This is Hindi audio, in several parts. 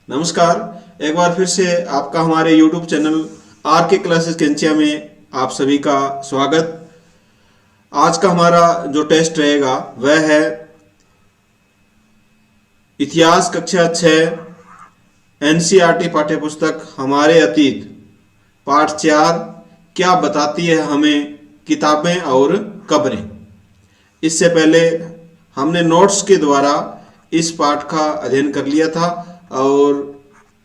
नमस्कार। एक बार फिर से आपका हमारे YouTube चैनल आर के क्लासेस केंचिया में आप सभी का स्वागत। आज का हमारा जो टेस्ट रहेगा वह है इतिहास कक्षा 6 एनसीईआरटी पाठ्यपुस्तक हमारे अतीत पाठ 4 क्या बताती है हमें किताबें और कब्रें। इससे पहले हमने नोट्स के द्वारा इस पाठ का अध्ययन कर लिया था और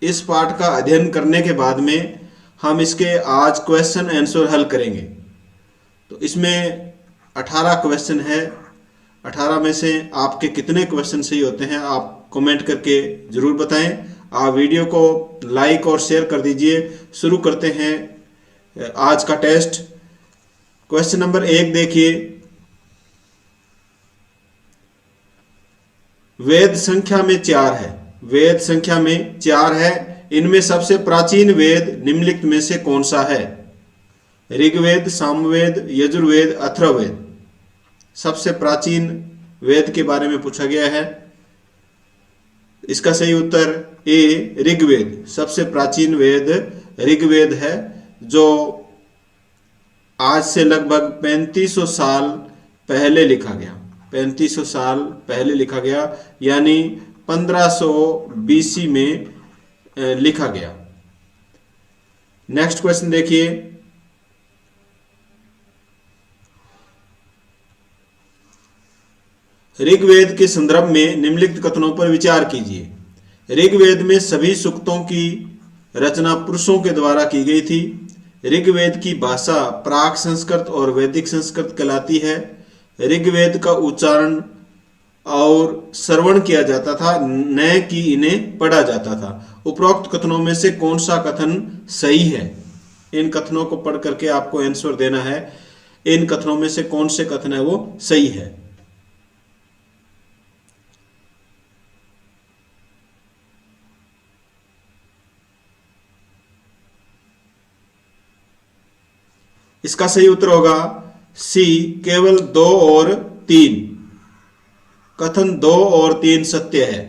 इस पाठ का अध्ययन करने के बाद में हम इसके आज क्वेश्चन आंसर हल करेंगे। तो इसमें 18 क्वेश्चन है। 18 में से आपके कितने क्वेश्चन सही होते हैं आप कमेंट करके ज़रूर बताएं। आप वीडियो को लाइक और शेयर कर दीजिए। शुरू करते हैं आज का टेस्ट। क्वेश्चन नंबर 1 देखिए। वेद संख्या में 4 है। वेद संख्या में 4 है। इनमें सबसे प्राचीन वेद निम्नलिखित में से कौन सा है? ऋग्वेद, सामवेद, यजुर्वेद, अथर्ववेद। सबसे प्राचीन वेद के बारे में पूछा गया है। इसका सही उत्तर ए ऋग्वेद। सबसे प्राचीन वेद ऋग्वेद है जो आज से लगभग 3500 साल पहले लिखा गया। 3500 साल पहले लिखा गया यानी 1500 बीसी में लिखा गया। नेक्स्ट क्वेश्चन देखिए। ऋग्वेद के संदर्भ में निम्नलिखित कथनों पर विचार कीजिए। ऋग्वेद में सभी सूक्तों की रचना पुरुषों के द्वारा की गई थी। ऋग्वेद की भाषा प्राक संस्कृत और वैदिक संस्कृत कहलाती है। ऋग्वेद का उच्चारण और श्रवण किया जाता था, न कि इन्हें पढ़ा जाता था। उपरोक्त कथनों में से कौन सा कथन सही है? इन कथनों को पढ़ करके आपको आंसर देना है। इन कथनों में से कौन से कथन है वो सही है? इसका सही उत्तर होगा सी, केवल 2 और 3। कथन 2 और 3 सत्य है।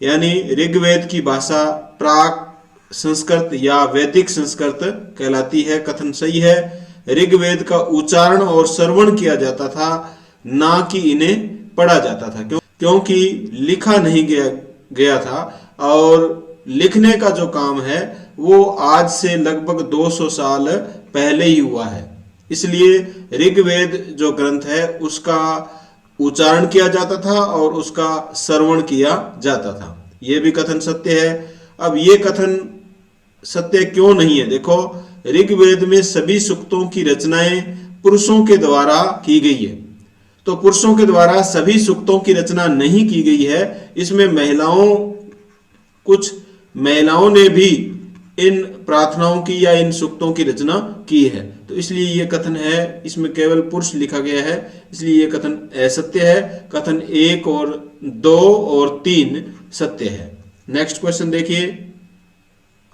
यानी ऋग्वेद की भाषा प्राक संस्कृत या वैदिक संस्कृत कहलाती है। कथन सही है। ऋग्वेद का उच्चारण और श्रवण किया जाता था, ना कि इन्हें पढ़ा जाता था, क्योंकि लिखा नहीं गया था और लिखने का जो काम है वो आज से लगभग 200 साल पहले ही हुआ है। इसलिए ऋग्वेद जो ग्रंथ है उसका उच्चारण किया जाता था और उसका श्रवण किया जाता था। यह भी कथन सत्य है। अब ये कथन सत्य क्यों नहीं है? देखो, ऋग्वेद में सभी सूक्तों की रचनाएं पुरुषों के द्वारा की गई है। तो पुरुषों के द्वारा सभी सूक्तों की रचना नहीं की गई है। इसमें कुछ महिलाओं ने भी इन प्रार्थनाओं की या इन सूक्तों की रचना की है। तो इसलिए यह कथन है, इसमें केवल पुरुष लिखा गया है, इसलिए यह कथन असत्य है। कथन 1 और 2 और 3 सत्य है। नेक्स्ट क्वेश्चन देखिए।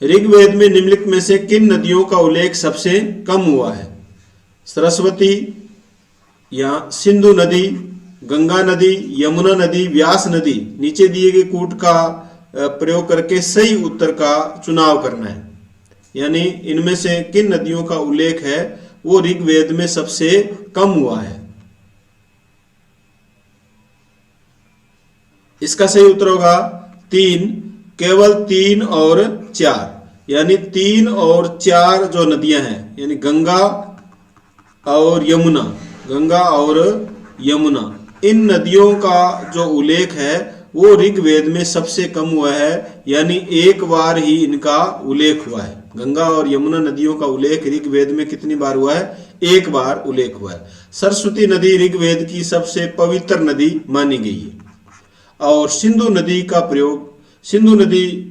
ऋग्वेद में निम्नलिखित में से किन नदियों का उल्लेख सबसे कम हुआ है? सरस्वती या सिंधु नदी, गंगा नदी, यमुना नदी, व्यास नदी। नीचे दिए गए कूट का प्रयोग करके सही उत्तर का चुनाव करना है। यानी इनमें से किन नदियों का उल्लेख है वो ऋग्वेद में सबसे कम हुआ है? इसका सही उत्तर होगा 3, केवल 3 और 4। यानी 3 और 4 जो नदियां हैं यानी गंगा और यमुना, इन नदियों का जो उल्लेख है वो ऋग्वेद में सबसे कम हुआ है। यानी एक बार ही इनका उल्लेख हुआ है। गंगा और यमुना नदियों का उल्लेख ऋग्वेद में कितनी बार हुआ है? एक बार उल्लेख हुआ है। सरस्वती नदी ऋग्वेद की सबसे पवित्र नदी मानी गई है और सिंधु नदी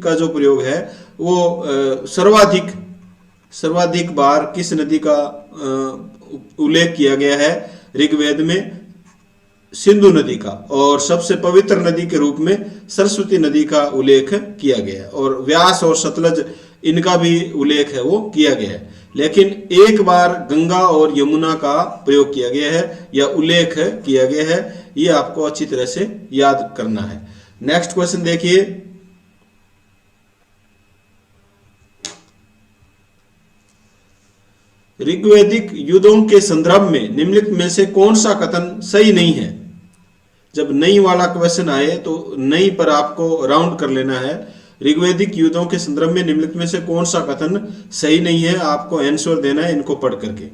का जो प्रयोग है वो सर्वाधिक बार किस नदी का उल्लेख किया गया है ऋग्वेद में? सिंधु नदी का। और सबसे पवित्र नदी के रूप में सरस्वती नदी का उल्लेख किया गया है और व्यास और सतलज इनका भी उल्लेख है वो किया गया है। लेकिन एक बार गंगा और यमुना का प्रयोग किया गया है या उल्लेख किया गया है। ये आपको अच्छी तरह से याद करना है। नेक्स्ट क्वेश्चन देखिए। ऋग्वैदिक युद्धों के संदर्भ में निम्नलिखित में से कौन सा कथन सही नहीं है। जब नई वाला क्वेश्चन आए तो नई पर आपको राउंड कर लेना है। ऋग्वैदिक युद्धों के संदर्भ में निम्नलिखित में से कौन सा कथन सही नहीं है, आपको आंसर देना है इनको पढ़ करके।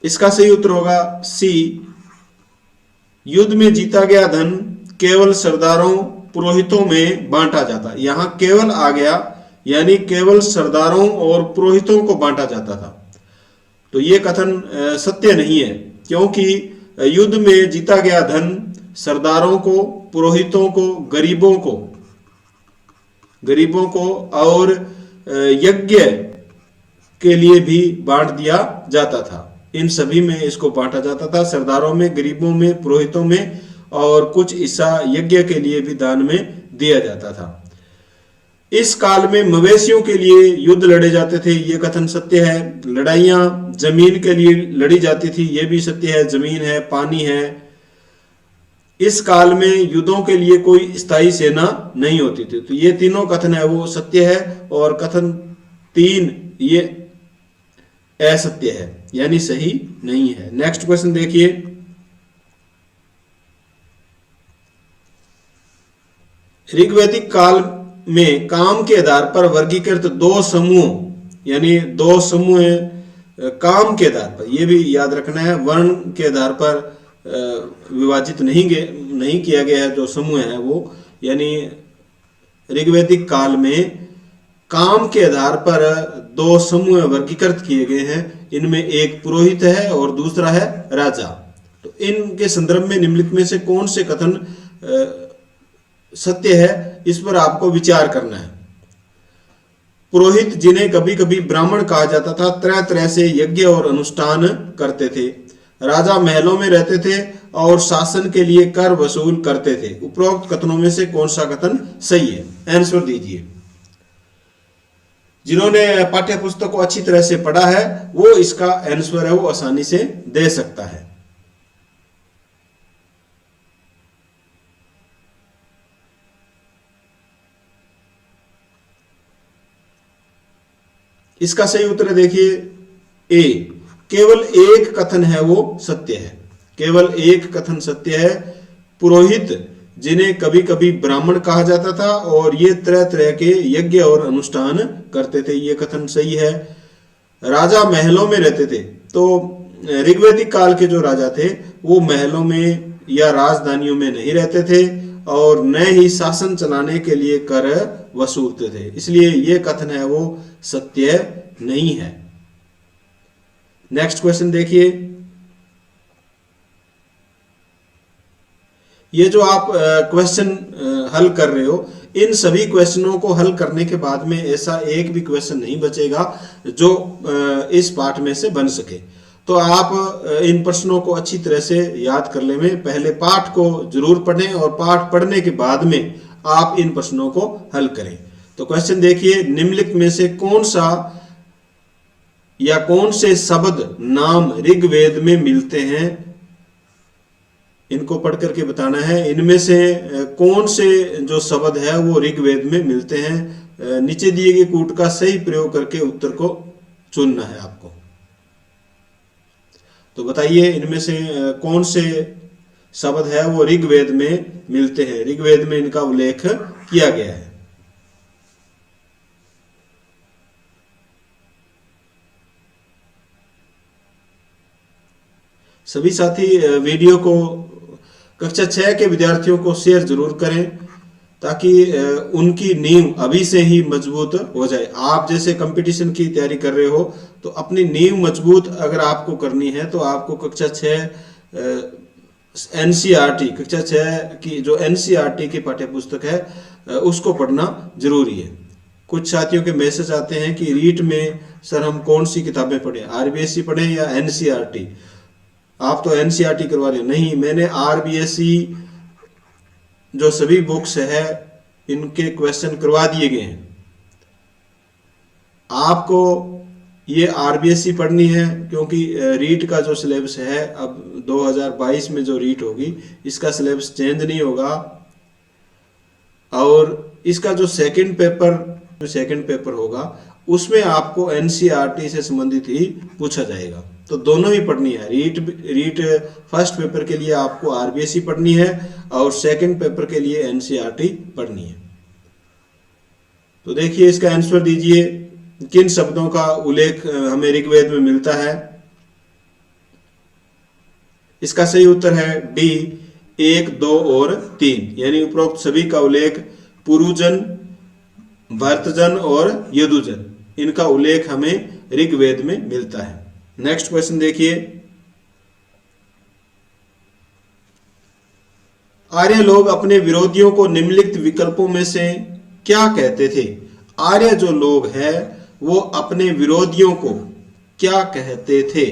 इसका सही उत्तर होगा सी, युद्ध में जीता गया धन केवल सरदारों पुरोहितों में बांटा जाता। यहां केवल आ गया, यानी केवल सरदारों और पुरोहितों को बांटा जाता था। तो यह कथन सत्य नहीं है, क्योंकि युद्ध में जीता गया धन सरदारों को, पुरोहितों को, गरीबों को और यज्ञ के लिए भी बांट दिया जाता था। इन सभी में इसको बांटा जाता था, सरदारों में, गरीबों में, पुरोहितों में, और कुछ हिस्सा यज्ञ के लिए भी दान में दिया जाता था। इस काल में मवेशियों के लिए युद्ध लड़े जाते थे, ये कथन सत्य है। लड़ाइयां जमीन के लिए लड़ी जाती थी, ये भी सत्य है। जमीन है, पानी है। इस काल में युद्धों के लिए कोई स्थायी सेना नहीं होती थी। तो ये तीनों कथन है वो सत्य है, और कथन 3 ये असत्य है, यानी सही नहीं है। नेक्स्ट क्वेश्चन देखिए, ऋग्वैदिक काल में काम के आधार पर वर्गीकृत 2 समूह, यानी 2 समूह काम के आधार पर, यह भी याद रखना है, वर्ण के आधार पर विभाजित नहीं किया गया है जो समूह है वो, यानी ऋग्वैदिक काल में काम के आधार पर 2 समूह वर्गीकृत किए गए हैं। इनमें एक पुरोहित है और दूसरा है राजा। तो इनके संदर्भ में निम्नलिखित में से कौन से कथन सत्य है, इस पर आपको विचार करना है। पुरोहित, जिन्हें कभी कभी ब्राह्मण कहा जाता था, तरह तरह से यज्ञ और अनुष्ठान करते थे। राजा महलों में रहते थे और शासन के लिए कर वसूल करते थे। उपरोक्त कथनों में से कौन सा कथन सही है, आंसर दीजिए। जिन्होंने पाठ्य पुस्तक को अच्छी तरह से पढ़ा है वो इसका आंसर है वो आसानी से दे सकता है। इसका सही उत्तर देखिए ए, केवल एक कथन है वो सत्य है। केवल एक कथन सत्य है। पुरोहित, जिन्हें कभी कभी ब्राह्मण कहा जाता था और ये तरह तरह के यज्ञ और अनुष्ठान करते थे, ये कथन सही है। राजा महलों में रहते थे, तो ऋग्वैदिक काल के जो राजा थे वो महलों में या राजधानियों में नहीं रहते थे और न ही शासन चलाने के लिए कर वसूलते थे, इसलिए ये कथन है वो सत्य नहीं है। नेक्स्ट क्वेश्चन देखिए, ये जो आप क्वेश्चन हल कर रहे हो, इन सभी क्वेश्चनों को हल करने के बाद में ऐसा एक भी क्वेश्चन नहीं बचेगा जो इस पाठ में से बन सके। तो आप इन प्रश्नों को अच्छी तरह से याद कर ले में पहले पाठ को जरूर पढ़ें और पाठ पढ़ने के बाद में आप इन प्रश्नों को हल करें। तो क्वेश्चन देखिए, निम्नलिखित में से कौन सा या कौन से शब्द नाम ऋग्वेद में मिलते हैं, इनको पढ़ करके बताना है। इनमें से कौन से जो शब्द है वो ऋग्वेद में मिलते हैं। नीचे दिए गए कूट का सही प्रयोग करके उत्तर को चुनना है आपको। तो बताइए इनमें से कौन से शब्द है वो ऋग्वेद में मिलते हैं, ऋग्वेद में इनका उल्लेख किया गया है। सभी साथी वीडियो को कक्षा 6 के विद्यार्थियों को शेयर जरूर करें ताकि उनकी नींव अभी से ही मजबूत हो जाए। आप जैसे कंपटीशन की तैयारी कर रहे हो तो अपनी नींव मजबूत अगर आपको करनी है तो आपको कक्षा 6 एनसीईआरटी कक्षा 6 की जो एनसीईआरटी की पाठ्य पुस्तक है उसको पढ़ना जरूरी है। कुछ साथियों के मैसेज आते हैं कि रीट में सर हम कौन सी किताबें पढ़ें, आरबीएससी पढ़ें या एनसीईआरटी। आप तो एनसीईआरटी करवा रहे हो, नहीं, मैंने आरबीएससी जो सभी बुक्स है इनके क्वेश्चन करवा दिए गए हैं। आपको ये आरबीएसई पढ़नी है, क्योंकि रीट का जो सिलेबस है अब 2022 में जो रीट होगी इसका सिलेबस चेंज नहीं होगा, और इसका जो सेकंड पेपर होगा उसमें आपको एनसीईआरटी से संबंधित ही पूछा जाएगा। तो दोनों ही पढ़नी है। रीट फर्स्ट पेपर के लिए आपको आरबीएसई पढ़नी है और सेकंड पेपर के लिए एनसीईआरटी पढ़नी है। तो देखिए इसका आंसर दीजिए, किन शब्दों का उल्लेख हमें ऋग्वेद में मिलता है। इसका सही उत्तर है डी 1, 2 और 3, यानी उपरोक्त सभी का उल्लेख पुरुजन, भरतजन और यदुजन, इनका उल्लेख हमें ऋग्वेद में मिलता है। नेक्स्ट क्वेश्चन देखिए, आर्य लोग अपने विरोधियों को निम्नलिखित विकल्पों में से क्या कहते थे। आर्य जो लोग हैं वो अपने विरोधियों को क्या कहते थे।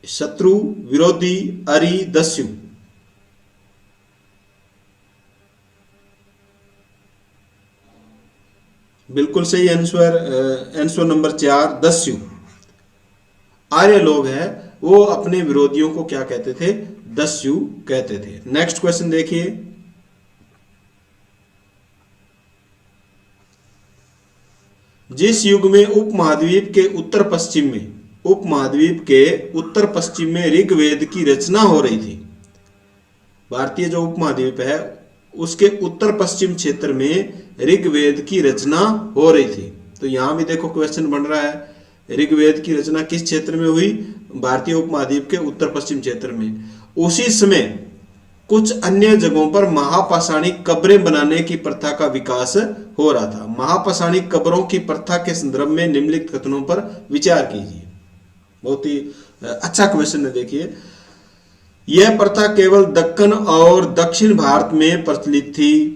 शत्रु, विरोधी, अरि, दस्यु। बिल्कुल सही आंसर नंबर 4 दस्यु। आर्य लोग हैं वो अपने विरोधियों को क्या कहते थे, दस्यु कहते थे। नेक्स्ट क्वेश्चन देखिए, जिस युग में उपमहाद्वीप के उत्तर पश्चिम में ऋग्वेद की रचना हो रही थी। भारतीय जो उपमहाद्वीप है उसके उत्तर पश्चिम क्षेत्र में ऋग्वेद की रचना हो रही थी। तो यहां भी देखो क्वेश्चन बन रहा है, ऋग्वेद की रचना किस क्षेत्र में हुई, भारतीय उपमहाद्वीप के उत्तर पश्चिम क्षेत्र में। उसी समय कुछ अन्य जगहों पर महापाषाणिक कब्रें बनाने की प्रथा का विकास हो रहा था। महापाषाणिक कब्रों की प्रथा के संदर्भ में निम्नलिखित कथनों पर विचार कीजिए। बहुत ही अच्छा क्वेश्चन है। देखिए, यह प्रथा केवल दक्कन और दक्षिण भारत में प्रचलित थी।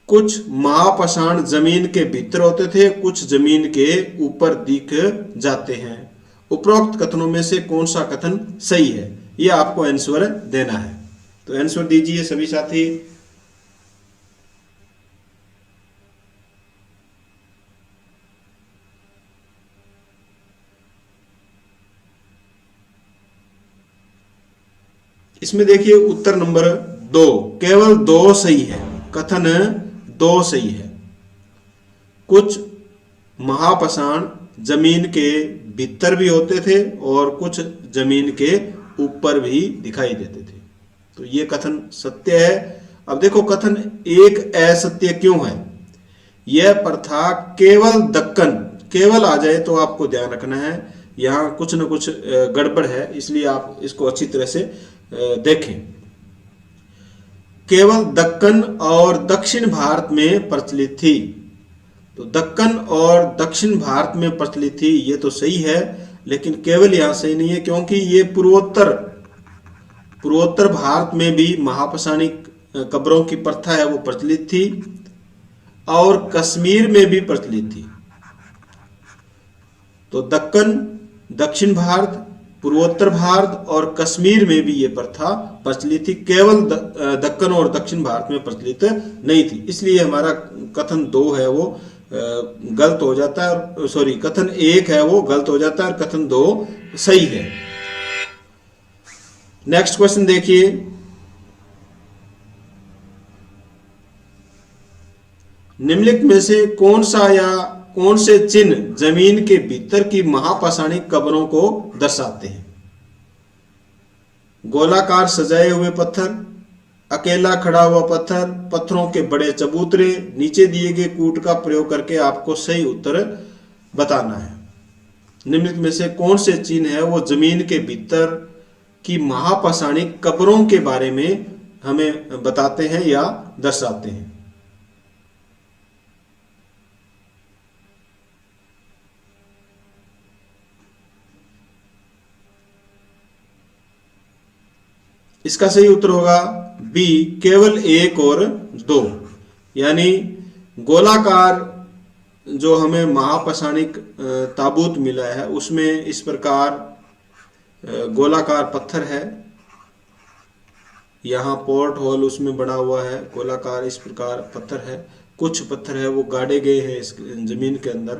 कुछ महापाषाण जमीन के भीतर होते थे, कुछ जमीन के ऊपर दिख जाते हैं। उपरोक्त कथनों में से कौन सा कथन सही है, यह आपको आंसर देना है। तो आंसर दीजिए सभी साथी। इसमें देखिए उत्तर नंबर 2, केवल 2 सही है। कथन 2 सही है। कुछ महापाषाण जमीन के भीतर भी होते थे और कुछ जमीन के ऊपर भी दिखाई देते थे। तो ये कथन सत्य है। अब देखो कथन 1 असत्य क्यों है। यह प्रथा केवल दक्कन, केवल आ जाए तो आपको ध्यान रखना है, यहाँ कुछ न कुछ गड़बड़ है, इसलिए आप इसको अच्छी तरह से देखें। केवल दक्कन और दक्षिण भारत में प्रचलित थी। तो दक्कन और दक्षिण भारत में प्रचलित थी, ये तो सही है, लेकिन केवल यहां सही नहीं है, क्योंकि ये पूर्वोत्तर भारत में भी महापाषाणिक कब्रों की प्रथा है वो प्रचलित थी और कश्मीर में भी प्रचलित थी। तो दक्कन, दक्षिण भारत, पूर्वोत्तर भारत और कश्मीर में भी ये प्रथा प्रचलित थी, केवल दक्कन और दक्षिण भारत में प्रचलित नहीं थी। इसलिए हमारा कथन 2 है वो गलत हो जाता है, सॉरी कथन 1 है वो गलत हो जाता है और कथन 2 सही है। नेक्स्ट क्वेश्चन देखिए, निम्नलिखित में से कौन से चिन्ह जमीन के भीतर की महापाषाणिक कब्रों को दर्शाते हैं। गोलाकार सजाए हुए पत्थर, अकेला खड़ा हुआ पत्थर, पत्थरों के बड़े चबूतरे। नीचे दिए गए कूट का प्रयोग करके आपको सही उत्तर बताना है। निम्नलिखित में से कौन से चिन्ह है वो जमीन के भीतर की महापाषाणिक कब्रों के बारे में हमें बताते हैं या दर्शाते हैं। इसका सही उत्तर होगा बी, केवल 1 और 2, यानी गोलाकार जो हमें महापाषाणिक ताबूत मिला है उसमें इस प्रकार गोलाकार पत्थर है, यहाँ पोर्ट होल उसमें बना हुआ है, गोलाकार इस प्रकार पत्थर है। कुछ पत्थर है वो गाड़े गए हैं इस जमीन के अंदर।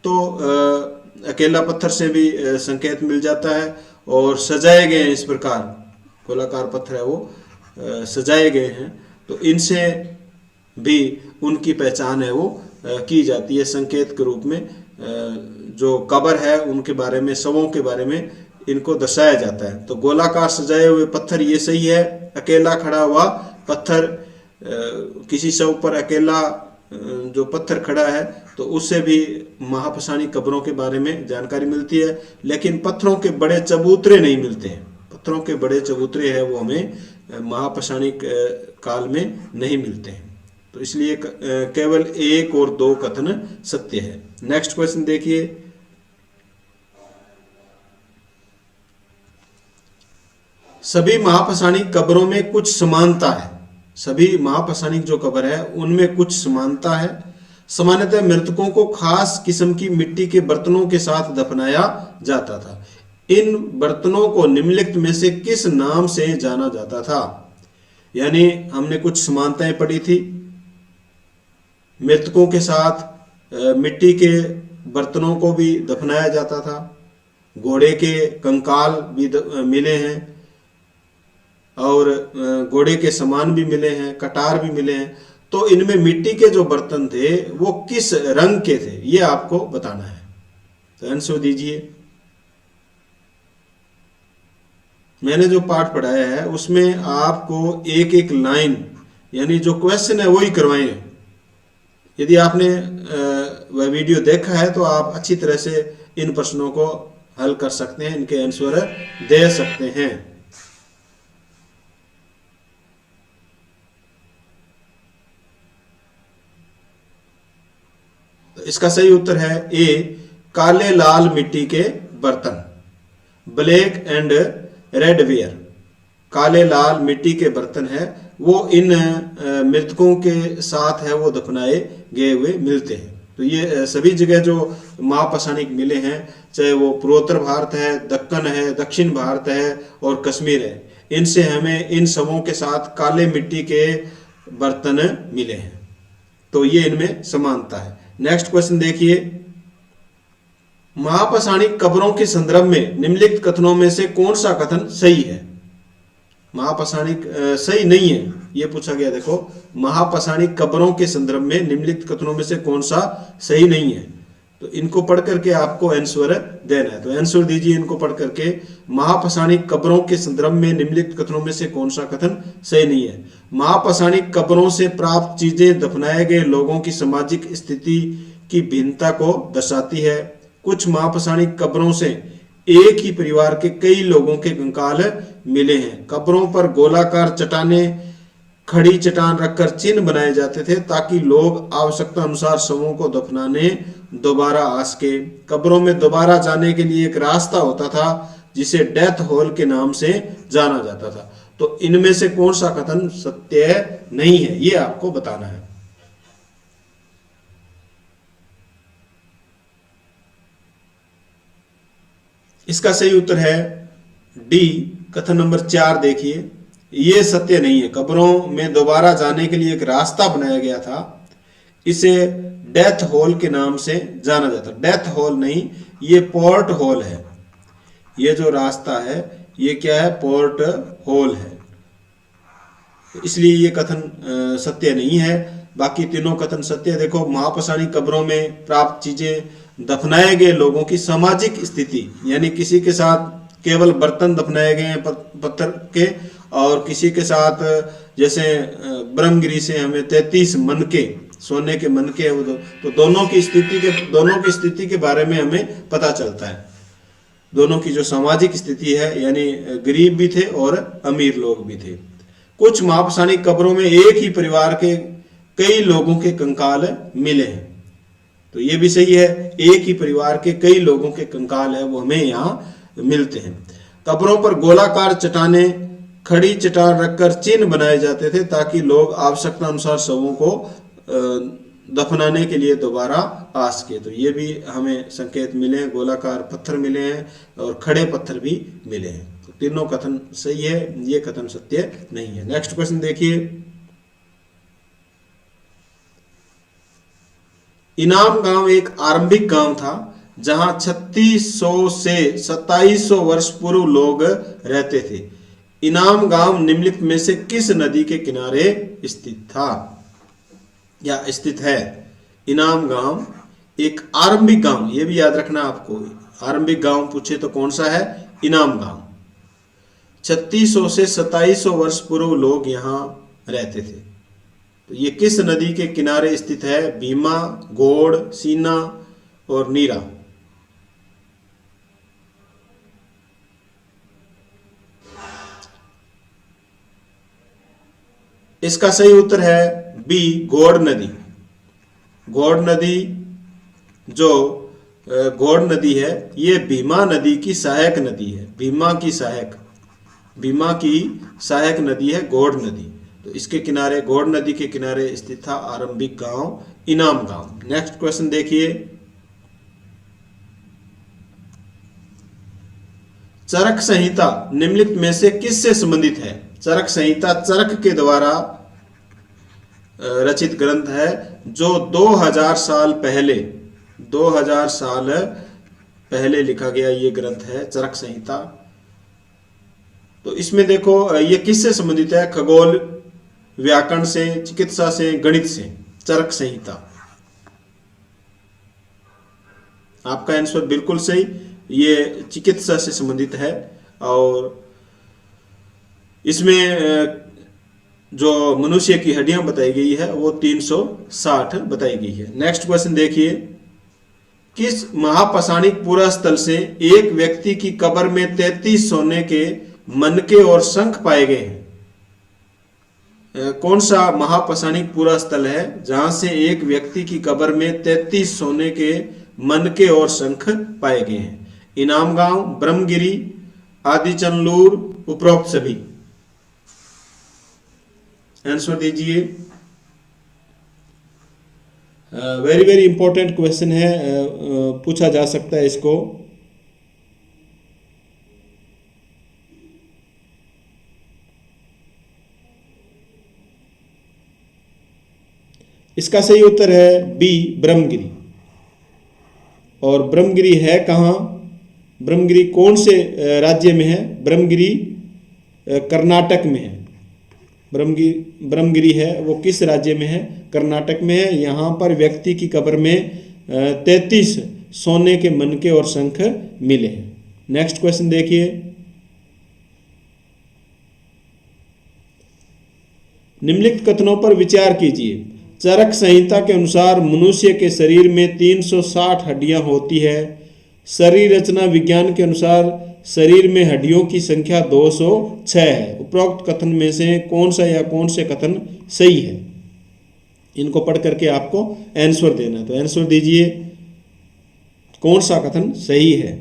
तो अकेला पत्थर से भी संकेत मिल जाता है, और सजाए गए हैं इस प्रकार, गोलाकार पत्थर है वो सजाए गए हैं, तो इनसे भी उनकी पहचान है वो की जाती है संकेत के रूप में। जो कब्र है उनके बारे में, शवों के बारे में इनको दर्शाया जाता है। तो गोलाकार सजाए हुए पत्थर ये सही है। अकेला खड़ा हुआ पत्थर, किसी शव पर अकेला जो पत्थर खड़ा है तो उससे भी महापशानिक कब्रों के बारे में जानकारी मिलती है, लेकिन पत्थरों के बड़े चबूतरे नहीं मिलते हैं। पत्थरों के बड़े चबूतरे हैं वो हमें महापशानिक काल में नहीं मिलते हैं, तो इसलिए केवल 1 और 2 कथन सत्य है। नेक्स्ट क्वेश्चन देखिए, सभी महापशानिक कब्रों में कुछ समानता है। सभी महापशानिक जो कब्र है उनमें कुछ समानता है। सामान्यतः मृतकों को खास किस्म की मिट्टी के बर्तनों के साथ दफनाया जाता था। इन बर्तनों को निम्नलिखित में से किस नाम से जाना जाता था? यानी हमने कुछ समानताएं पढ़ी थी। मृतकों के साथ मिट्टी के बर्तनों को भी दफनाया जाता था, घोड़े के कंकाल भी मिले हैं, और घोड़े के सामान भी मिले हैं, कटार भी मिले हैं। तो इनमें मिट्टी के जो बर्तन थे वो किस रंग के थे, ये आपको बताना है। तो आंसर दीजिए। मैंने जो पाठ पढ़ाया है उसमें आपको एक एक लाइन, यानी जो क्वेश्चन है वही करवाए हैं। यदि आपने वह वीडियो देखा है तो आप अच्छी तरह से इन प्रश्नों को हल कर सकते हैं, इनके आंसर दे सकते हैं। तो इसका सही उत्तर है ए, काले लाल मिट्टी के बर्तन, ब्लैक एंड रेड वेयर। काले लाल मिट्टी के बर्तन है वो इन मृतकों के साथ है वो दफनाए गए हुए मिलते हैं। तो ये सभी जगह जो महापशानिक मिले हैं, चाहे वो पूर्वोत्तर भारत है, दक्कन है, दक्षिण भारत है और कश्मीर है, इनसे हमें इन शवों के साथ काले मिट्टी के बर्तन मिले हैं। तो ये इनमें समानता है। नेक्स्ट क्वेश्चन देखिए, महापशानिक कब्रों के संदर्भ में निम्नलिखित कथनों में से कौन सा कथन सही है? महापशानिक सही नहीं है ये पूछा गया। देखो, महापशानिक कब्रों के संदर्भ में निम्नलिखित कथनों में से कौन सा सही नहीं है, तो इनको पढ़ करके आपको आंसर देना है। तो आंसर दीजिए इनको पढ़ करके। महापशानिक कब्रों के संदर्भ में निम्नलिखित कथनों में से कौन सा कथन सही नहीं है? महापशानिक कब्रों से प्राप्त चीजें दफनाए गए लोगों की सामाजिक स्थिति की भिन्नता को दर्शाती है। कुछ महापशानिक कब्रों से एक ही परिवार के कई लोगों के कंकाल मिले हैं। कब्रों पर गोलाकार चट्टाने, खड़ी चट्टान रखकर चिन्ह बनाए जाते थे ताकि लोग आवश्यकता अनुसार शवों को दफनाने दोबारा आ सके। कब्रों में दोबारा जाने के लिए एक रास्ता होता था जिसे डेथ हॉल के नाम से जाना जाता था। तो इनमें से कौन सा कथन सत्य नहीं है, ये आपको बताना है। इसका सही उत्तर है डी, कथन नंबर 4 देखिए। ये सत्य नहीं है। कब्रों में दोबारा जाने के लिए एक रास्ता बनाया गया था, इसे डेथ हॉल के नाम से जाना जाता। डेथ हॉल नहीं, ये पोर्ट हॉल है। ये जो रास्ता है ये क्या है? पोर्ट हॉल है। इसलिए ये कथन सत्य नहीं है। बाकी तीनों कथन सत्य है। देखो, महापशानिक कब्रों में प्राप्त चीजें दफनाए गए लोगों की सामाजिक स्थिति, यानी किसी के साथ केवल बर्तन दफनाए गए हैं पत्थर के, और किसी के साथ जैसे ब्रह्मगिरी से हमें 33 मनके, सोने के मनके हैं वो तो दोनों की स्थिति के बारे में हमें पता चलता है। दोनों की जो सामाजिक स्थिति है, यानी गरीब भी थे और अमीर लोग भी थे। कुछ महापशानिक कब्रों में एक ही परिवार के कई लोगों के कंकाल मिले हैं, तो ये भी सही है। एक ही परिवार के कई लोगों के कंकाल है वो हमें यहाँ मिलते हैं। कब्रों पर गोलाकार चट्टाने, खड़ी चट्टान रखकर चिन्ह बनाए जाते थे ताकि लोग आवश्यकता अनुसार शवों को दफनाने के लिए दोबारा आ सके। तो ये भी हमें संकेत मिले हैं। गोलाकार पत्थर मिले हैं और खड़े पत्थर भी मिले हैं। तो तीनों कथन सही है, ये कथन सत्य नहीं है। नेक्स्ट क्वेश्चन देखिए, इनाम गांव एक आरंभिक गांव था जहां 3600 से 2700 वर्ष पूर्व लोग रहते थे। इनाम गांव निम्नलिखित में से किस नदी के किनारे स्थित था या स्थित है? इनाम गांव एक आरंभिक गांव, यह भी याद रखना आपको, आरंभिक गांव पूछे तो कौन सा है? इनाम गांव। 3600 से 2700 वर्ष पूर्व लोग यहां रहते थे। तो ये किस नदी के किनारे स्थित है? भीमा, घोड़, सीना और नीरा। इसका सही उत्तर है बी, घोड़ नदी। घोड़ नदी, जो घोड़ नदी है, ये भीमा नदी की सहायक नदी है। भीमा की सहायक नदी है घोड़ नदी। तो इसके किनारे, घोड़ नदी के किनारे स्थित था आरंभिक गांव इनाम गांव। नेक्स्ट क्वेश्चन देखिए, चरक संहिता निम्नलिखित में से किससे संबंधित है? चरक संहिता चरक के द्वारा रचित ग्रंथ है, जो 2000 साल पहले लिखा गया ये ग्रंथ है, चरक संहिता। तो इसमें देखो ये किससे संबंधित है? खगोल, व्याकरण से, चिकित्सा से, गणित से। चरक संहिता, आपका आंसर बिल्कुल सही, ये चिकित्सा से संबंधित है। और इसमें जो मनुष्य की हड्डियां बताई गई है वो 360 बताई गई है। नेक्स्ट क्वेश्चन देखिए, किस महापाषाणिक पुरा स्थल से एक व्यक्ति की कब्र में 33 सोने के मनके और शंख पाए गए हैं? कौन सा महापाषाणिक पुरा स्थल है जहां से एक व्यक्ति की कब्र में 33 सोने के मनके और शंख पाए गए हैं? इनाम गांव, ब्रह्मगिरी, आदिचनलूर, उपरोक्त सभी। आंसर दीजिए। वेरी वेरी इंपॉर्टेंट क्वेश्चन है, पूछा जा सकता है इसको। इसका सही उत्तर है बी, ब्रह्मगिरी। और ब्रह्मगिरी है कहाँ? ब्रह्मगिरी कौन से राज्य में है? ब्रह्मगिरी कर्नाटक में है। ब्रह्मगिरी है वो किस राज्य में है? कर्नाटक में है। यहाँ पर व्यक्ति की कब्र में 33 सोने के मनके और शंख मिले हैं। नेक्स्ट क्वेश्चन देखिए, निम्नलिखित कथनों पर विचार कीजिए। चरक संहिता के अनुसार मनुष्य के शरीर में 360 हड्डियां होती है। शरीर रचना विज्ञान के अनुसार शरीर में हड्डियों की संख्या 206 है। उपरोक्त कथन में से कौन सा या कौन से कथन सही है? इनको पढ़ करके आपको आंसर देना है। तो आंसर दीजिए, कौन सा कथन सही है?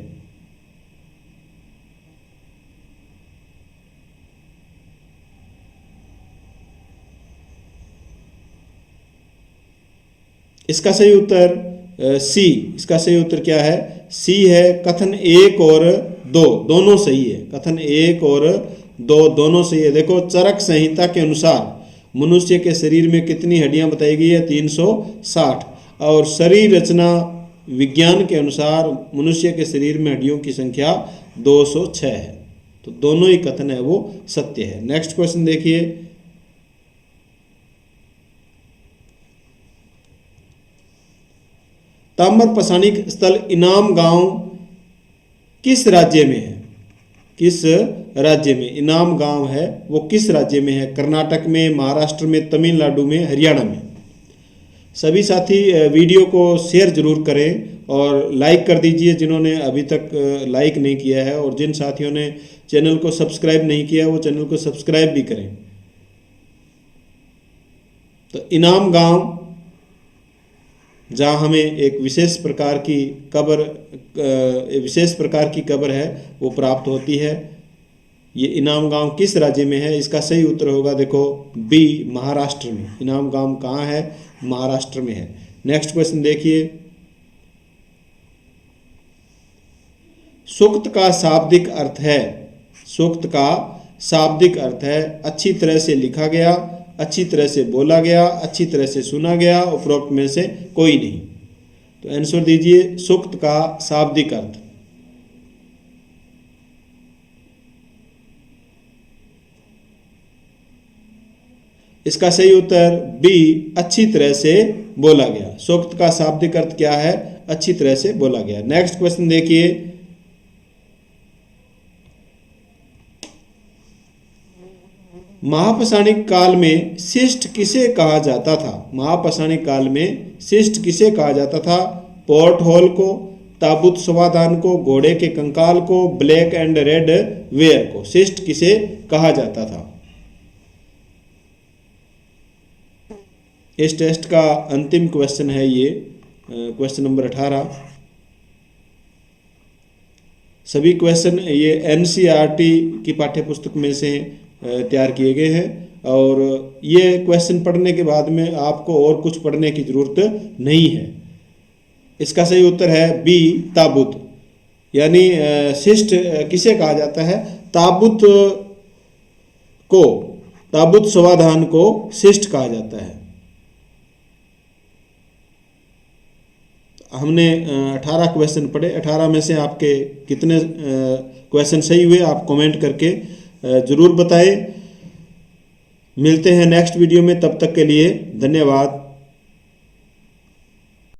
इसका सही उत्तर सी। इसका सही उत्तर क्या है? सी है। कथन 1 और 2 दोनों सही है। कथन 1 और 2 दोनों सही है। देखो, चरक संहिता के अनुसार मनुष्य के शरीर में कितनी हड्डियां बताई गई है? 360। और शरीर रचना विज्ञान के अनुसार मनुष्य के शरीर में हड्डियों की संख्या 206 है। तो दोनों ही कथन है वो सत्य है। नेक्स्ट क्वेश्चन देखिए, ताम्रपाषाणिक स्थल इनाम गांव किस राज्य में है? किस राज्य में इनाम गांव है वो किस राज्य में है? कर्नाटक में, महाराष्ट्र में, तमिलनाडु में, हरियाणा में। सभी साथी वीडियो को शेयर जरूर करें और लाइक कर दीजिए जिन्होंने अभी तक लाइक नहीं किया है, और जिन साथियों ने चैनल को सब्सक्राइब नहीं किया वो चैनल को सब्सक्राइब भी करें। तो इनाम गांव जहाँ हमें एक विशेष प्रकार की कब्र है वो प्राप्त होती है। ये इनाम गांव किस राज्य में है? इसका सही उत्तर होगा देखो बी, महाराष्ट्र में। इनाम गांव कहाँ है? महाराष्ट्र में है। नेक्स्ट क्वेश्चन देखिए, सूक्त का शाब्दिक अर्थ है। सूक्त का शाब्दिक अर्थ है अच्छी तरह से लिखा गया, अच्छी तरह से बोला गया, अच्छी तरह से सुना गया, उपरोक्त में से कोई नहीं। तो आंसर दीजिए सुक्त का शाब्दिक अर्थ। इसका सही उत्तर बी, अच्छी तरह से बोला गया। सूक्त का शाब्दिक अर्थ क्या है? अच्छी तरह से बोला गया। नेक्स्ट क्वेश्चन देखिए, महापाषाणिक काल में शिष्ट किसे कहा जाता था? महापाषाणिक काल में शिष्ट किसे कहा जाता था? पोर्ट होल को, ताबूत समाधान को, घोड़े के कंकाल को, ब्लैक एंड रेड वेयर को शिष्ट किसे कहा जाता था? इस टेस्ट का अंतिम क्वेश्चन है ये, क्वेश्चन नंबर 18। सभी क्वेश्चन ये एनसीईआरटी की पाठ्य पुस्तक में से तैयार किए गए हैं और ये क्वेश्चन पढ़ने के बाद में आपको और कुछ पढ़ने की ज़रूरत नहीं है। इसका सही उत्तर है बी, ताबूत। यानी शिष्ट किसे कहा जाता है? ताबूत को, ताबूत समाधान को शिष्ट कहा जाता है। हमने 18 क्वेश्चन पढ़े। 18 में से आपके कितने क्वेश्चन सही हुए आप कमेंट करके ज़रूर बताएं। मिलते हैं नेक्स्ट वीडियो में, तब तक के लिए धन्यवाद।